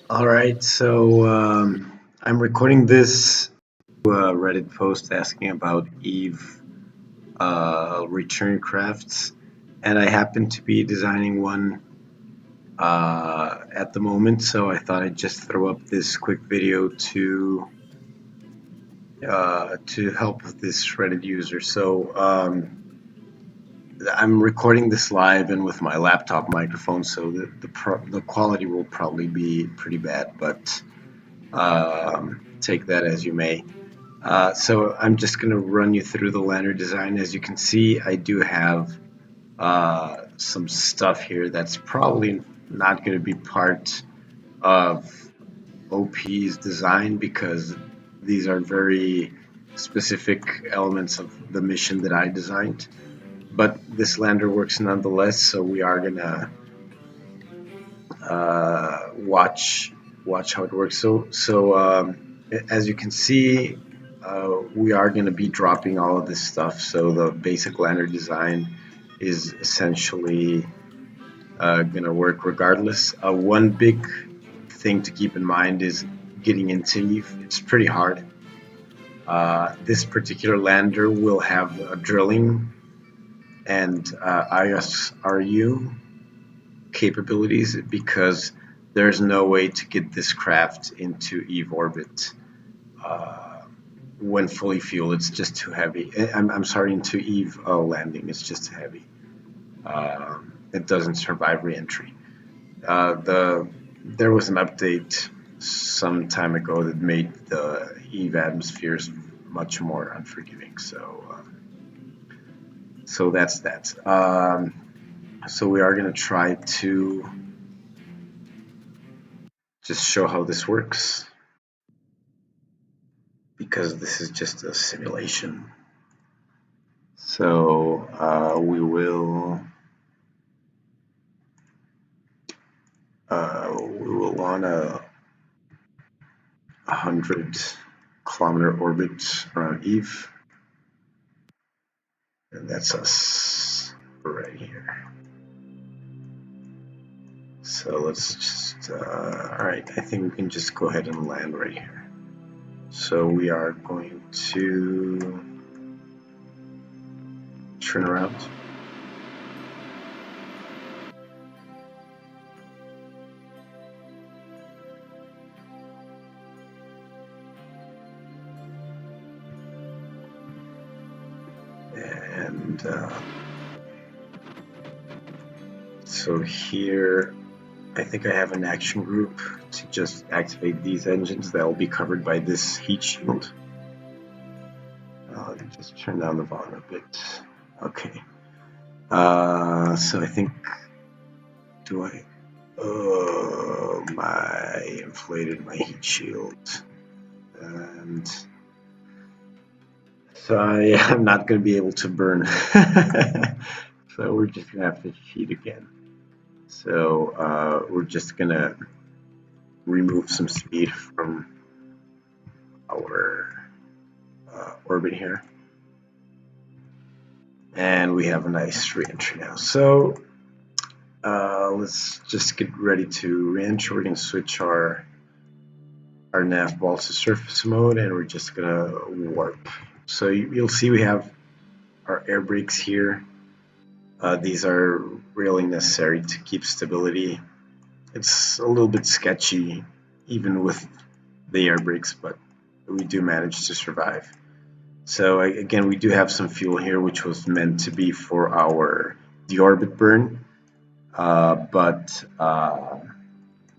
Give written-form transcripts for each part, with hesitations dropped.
All right, so I'm recording this Reddit post asking about Eve return crafts, and I happen to be designing one at the moment, so I thought I'd just throw up this quick video to help this Reddit user. I'm recording this live and with my laptop microphone, so the quality will probably be pretty bad, but take that as you may. So I'm just going to run you through the lantern design. As you can see, I do have some stuff here that's probably not going to be part of OP's design because these are very specific elements of the mission that I designed. But this lander works nonetheless, so we are going to watch how it works. As you can see, we are going to be dropping all of this stuff. So the basic lantern design is essentially going to work regardless. One big thing to keep in mind is getting into Eve. It's pretty hard. This particular lander will have a drilling and ISRU capabilities because there's no way to get this craft into Eve orbit when fully fueled. It's just too heavy. I'm sorry, into Eve landing, it's just too heavy. It doesn't survive re-entry. There was an update some time ago that made the Eve atmospheres much more unforgiving. So that's that. So we are going to try to just show how this works because this is just a simulation. So we will want a 100-kilometer orbit around Eve, and that's us right here. So let's just all right. I think we can just go ahead and land right here. So we are going to turn around. And so here, I think I have an action group to just activate these engines that will be covered by this heat shield. Let me just turn down the volume a bit. Okay. So I think, oh, my inflated my heat shield. And so I'm not going to be able to burn. So we're just going to have to cheat again. So we're just going to remove some speed from our orbit here. And we have a nice re-entry now. So let's just get ready to re-enter. We're going to switch our nav balls to surface mode, and we're just going to warp. So you'll see we have our air brakes here. These are really necessary to keep stability. It's a little bit sketchy even with the air brakes, but we do manage to survive. So again, we do have some fuel here, which was meant to be for our deorbit burn, but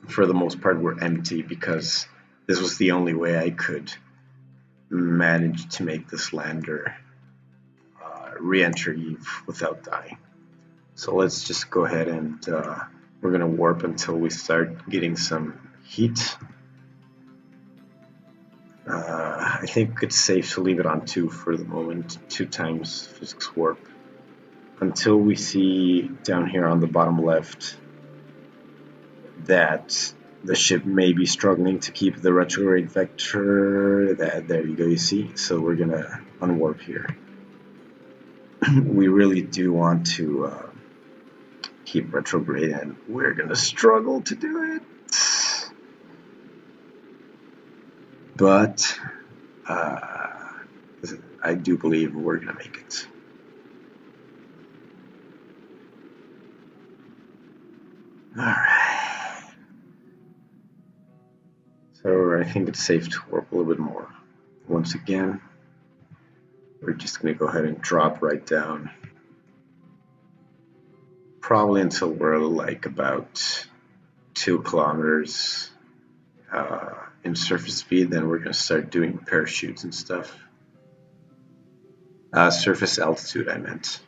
for the most part we're empty because this was the only way I could manage to make this lander re-enter Eve without dying. So let's just go ahead and we're going to warp until we start getting some heat. I think it's safe to leave it on 2 for the moment, 2 times physics warp, until we see down here on the bottom left that the ship may be struggling to keep the retrograde vector. There you go, you see. So we're gonna unwarp here. We really do want to keep retrograde, and we're gonna struggle to do it. but I do believe we're gonna make it. All right. So I think it's safe to warp a little bit more. Once again, we're just gonna go ahead and drop right down. Probably until we're like about 2 kilometers in surface speed, then we're going to start doing parachutes and stuff. Surface altitude, I meant.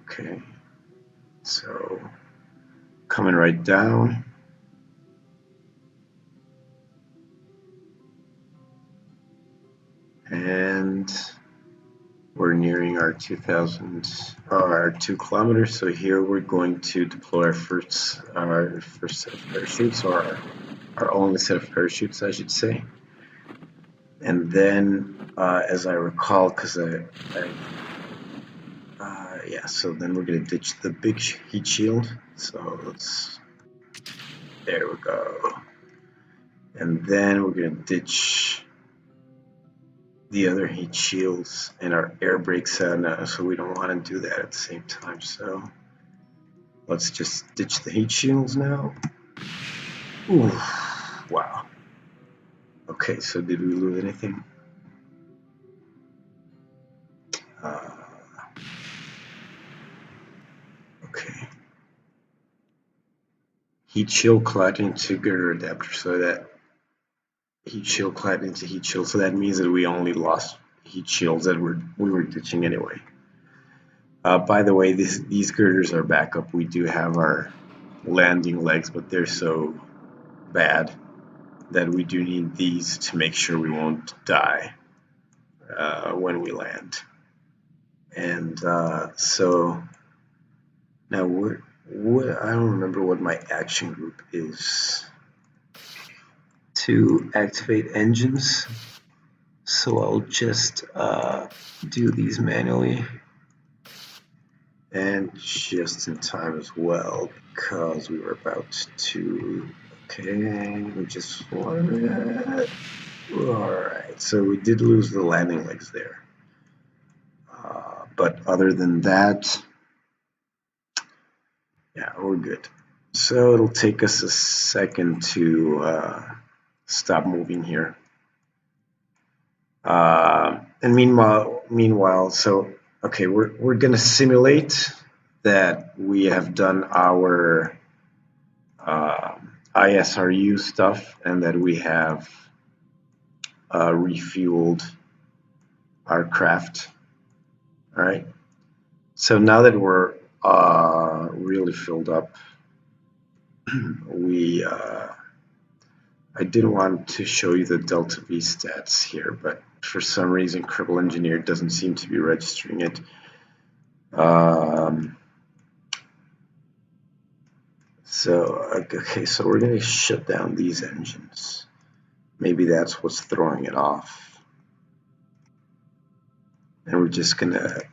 Okay, so coming right down. And we're nearing our 2 kilometers. So here we're going to deploy our first set of parachutes, or our only set of parachutes, I should say. And then, as I recall, because yeah, so then we're gonna ditch the big heat shield. So there we go. And then we're gonna ditch the other heat shields and our air brakes, so we don't want to do that at the same time. So let's just ditch the heat shields now. Ooh, wow. Okay, so did we lose anything? Okay. Heat shield clad into girder adapter, so that heat shield clad into heat shield, so that means that we only lost heat shields that we were ditching anyway. By the way, these girders are backup. We do have our landing legs, but they're so bad that we do need these to make sure we won't die when we land. And so now I don't remember what my action group is to activate engines. So I'll just do these manually and just in time as well, because we were about to. Okay, we just wanted. Alright, so we did lose the landing legs there. But other than that, yeah, we're good. So it'll take us a second to stop moving here. And meanwhile, so okay, we're gonna simulate that we have done our ISRU stuff and that we have refueled our craft. All right. So now that we're really filled up, I did want to show you the Delta V stats here, but for some reason Cribble Engineer doesn't seem to be registering it. Okay, so we're going to shut down these engines. Maybe that's what's throwing it off. And we're just going to,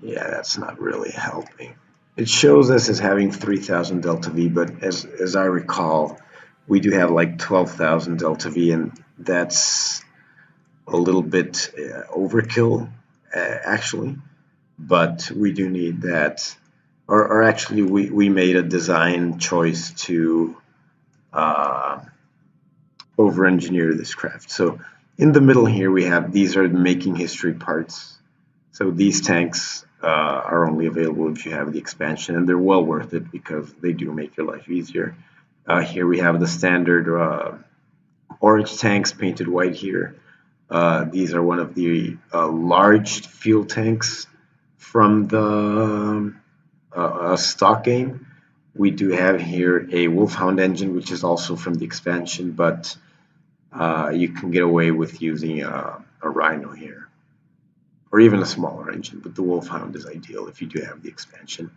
yeah, that's not really helping. It shows us as having 3,000 Delta V, but as I recall, we do have like 12,000 Delta V, and that's a little bit overkill, actually. But we do need that. Or actually, we made a design choice to over-engineer this craft. So in the middle here, we have, these are the making history parts. So these tanks are only available if you have the expansion, and they're well worth it because they do make your life easier. Here we have the standard orange tanks painted white here. These are one of the large fuel tanks from the stock game. We do have here a Wolfhound engine, which is also from the expansion, but you can get away with using a Rhino here, or even a smaller engine, but the Wolfhound is ideal if you do have the expansion.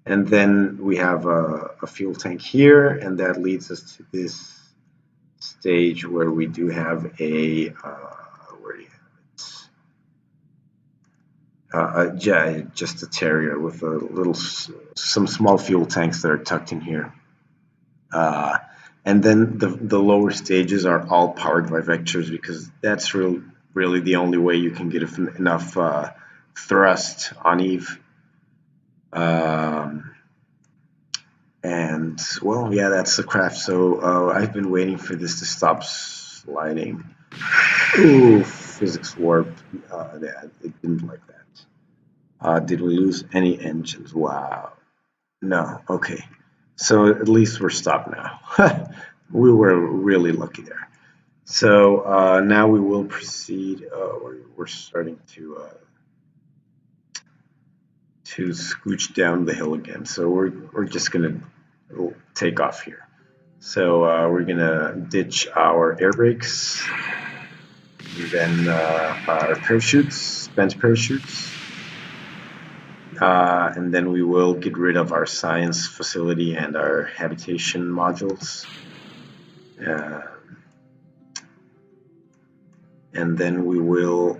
And then we have a fuel tank here, and that leads us to this stage where we do have a where do you have it? Yeah, just a Terrier with some small fuel tanks that are tucked in here. And then the lower stages are all powered by vectors because that's really the only way you can get enough thrust on Eve. And well, yeah, that's the craft. So I've been waiting for this to stop sliding. Ooh, physics warp. Yeah, it didn't like that. Did we lose any engines? Wow. No. Okay. So at least we're stopped now. We were really lucky there. So now we will proceed. We're starting to scooch down the hill again. So we're just gonna take off here. So we're gonna ditch our air brakes, and then our parachutes, spent parachutes, and then we will get rid of our science facility and our habitation modules. And then we will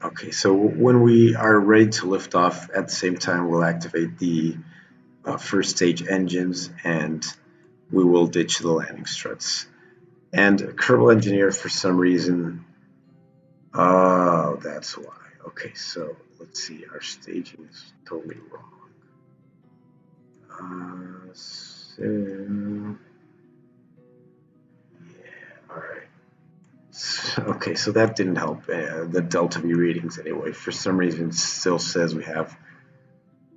okay, so when we are ready to lift off, at the same time we'll activate the first stage engines and we will ditch the landing struts. And Kerbal Engineer, for some reason, oh, that's why. Okay, so let's see, our staging is totally wrong. So yeah, all right. Okay, so that didn't help the delta V readings anyway. For some reason, it still says we have.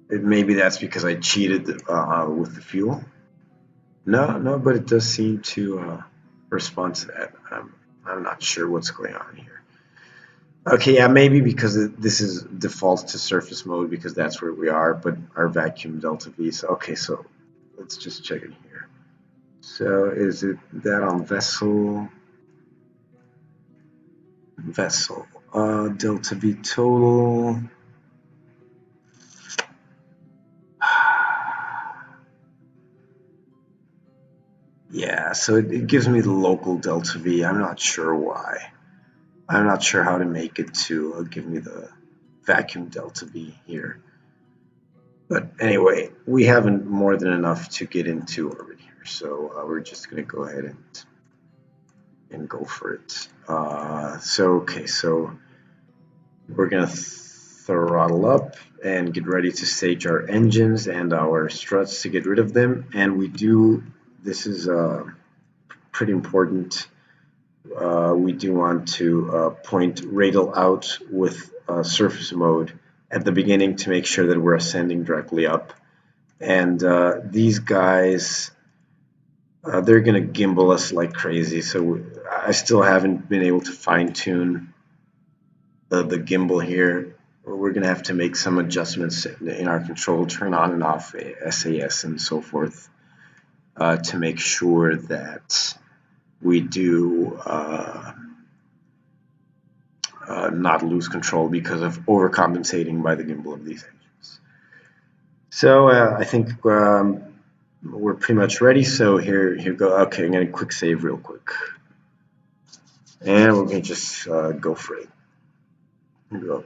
Maybe that's because I cheated with the fuel. No, but it does seem to respond to that. I'm not sure what's going on here. Okay, yeah, maybe because this is defaults to surface mode because that's where we are, but our vacuum delta V. So, okay, so let's just check it here. So is it that on vessel? Vessel delta V total. Yeah, so it gives me the local delta V. I'm not sure why. I'm not sure how to make it to give me the vacuum delta V here. But anyway, we haven't more than enough to get into orbit here, so we're just going to go ahead and go for it. Okay, so we're going to throttle up and get ready to stage our engines and our struts to get rid of them. And this is pretty important. We do want to point radial out with surface mode at the beginning to make sure that we're ascending directly up. And these guys, they're going to gimbal us like crazy. So I still haven't been able to fine tune the gimbal here. We're going to have to make some adjustments in our control, turn on and off SAS and so forth to make sure that we do not lose control because of overcompensating by the gimbal of these engines. So I think we're pretty much ready. So here go. Okay, I'm going to quick save real quick. And we're going to just go for it. Here we go.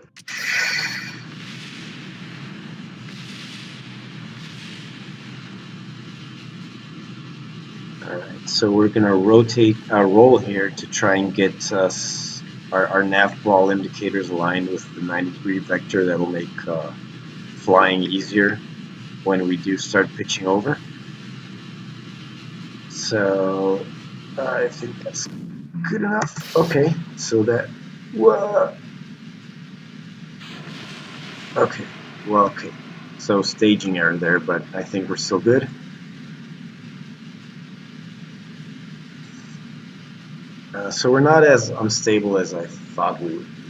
Alright, so we're going to rotate our roll here to try and get us our nav ball indicators aligned with the 90-degree vector. That will make flying easier when we do start pitching over. So I think that's good enough. Okay, so that okay, well, okay. So staging error there, but I think we're still good. So we're not as unstable as I thought we would be.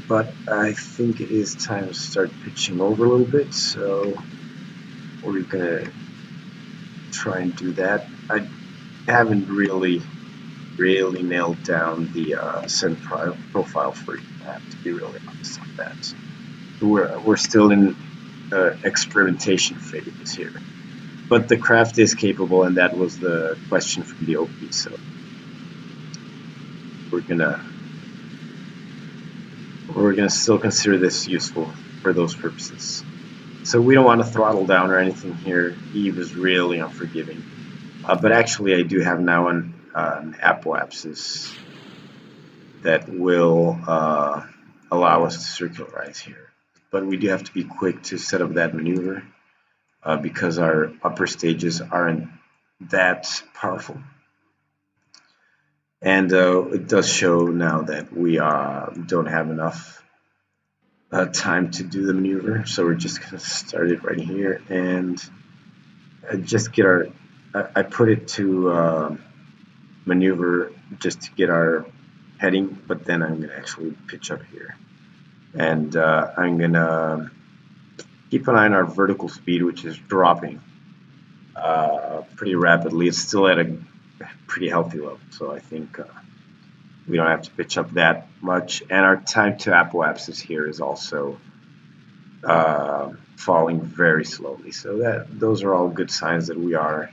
But I think it is time to start pitching over a little bit, so we're gonna try and do that. I haven't really nailed down the ascent profile for that, to be really honest on that. We're still in experimentation phase here. But the craft is capable, and that was the question from the OP. So we're gonna still consider this useful for those purposes. So we don't want to throttle down or anything here. Eve is really unforgiving. But actually, I do have now an apoapsis that will allow us to circularize here. But we do have to be quick to set up that maneuver because our upper stages aren't that powerful. And it does show now that we don't have enough time to do the maneuver. So we're just going to start it right here and just get our... I put it to maneuver just to get our heading, but then I'm going to actually pitch up here. And I'm going to keep an eye on our vertical speed, which is dropping pretty rapidly. It's still at a pretty healthy level, so I think we don't have to pitch up that much. And our time to apoapsis here is also falling very slowly. So those are all good signs that we are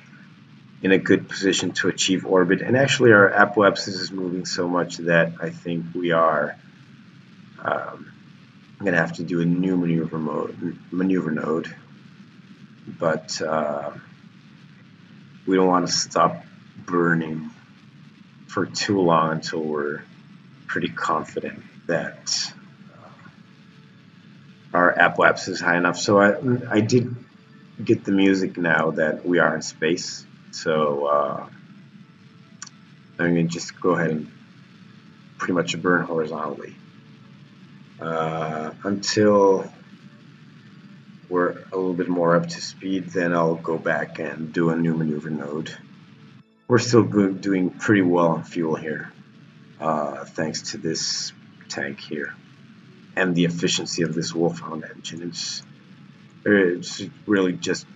in a good position to achieve orbit. And actually our apoapsis is moving so much that I think we are going to have to do a new maneuver node. But we don't want to stop burning for too long until we're pretty confident that our apoapsis is high enough. So I did get the music now that we are in space. So I'm going to just go ahead and pretty much burn horizontally until we're a little bit more up to speed. Then I'll go back and do a new maneuver node. We're still doing pretty well on fuel here, thanks to this tank here and the efficiency of this Wolfhound engine. It's really just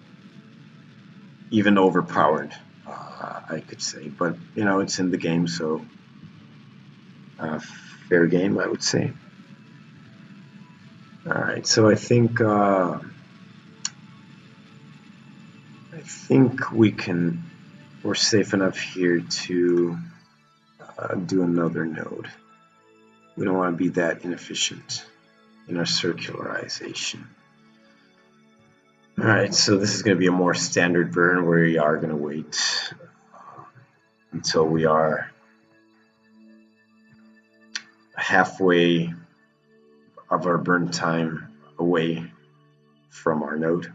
even overpowered, I could say, but you know, it's in the game, so fair game, I would say. All right, so I think we're safe enough here to do another node. We don't want to be that inefficient in our circularization. All right, so this is going to be a more standard burn where we are going to wait until we are halfway of our burn time away from our node.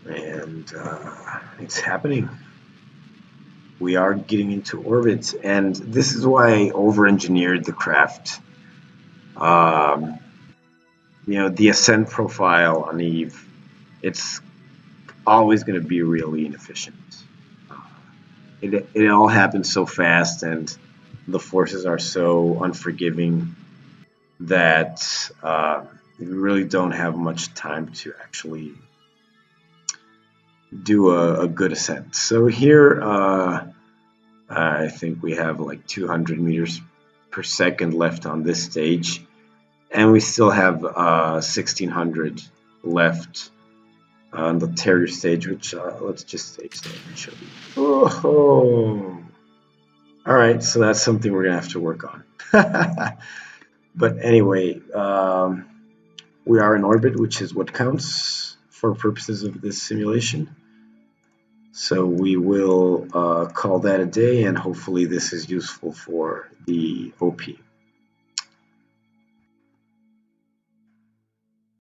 And it's happening. We are getting into orbit, and this is why I over-engineered the craft. You know, the ascent profile on Eve, it's always going to be really inefficient. It all happens so fast, and the forces are so unforgiving that you really don't have much time to actually do a good ascent. So here I think we have like 200 meters per second left on this stage, and we still have 1600 left on the Terrier stage, which let's just save state and show you. Oh, all right, so that's something we're gonna have to work on. But anyway, we are in orbit, which is what counts for purposes of this simulation. So we will call that a day, and hopefully this is useful for the OP.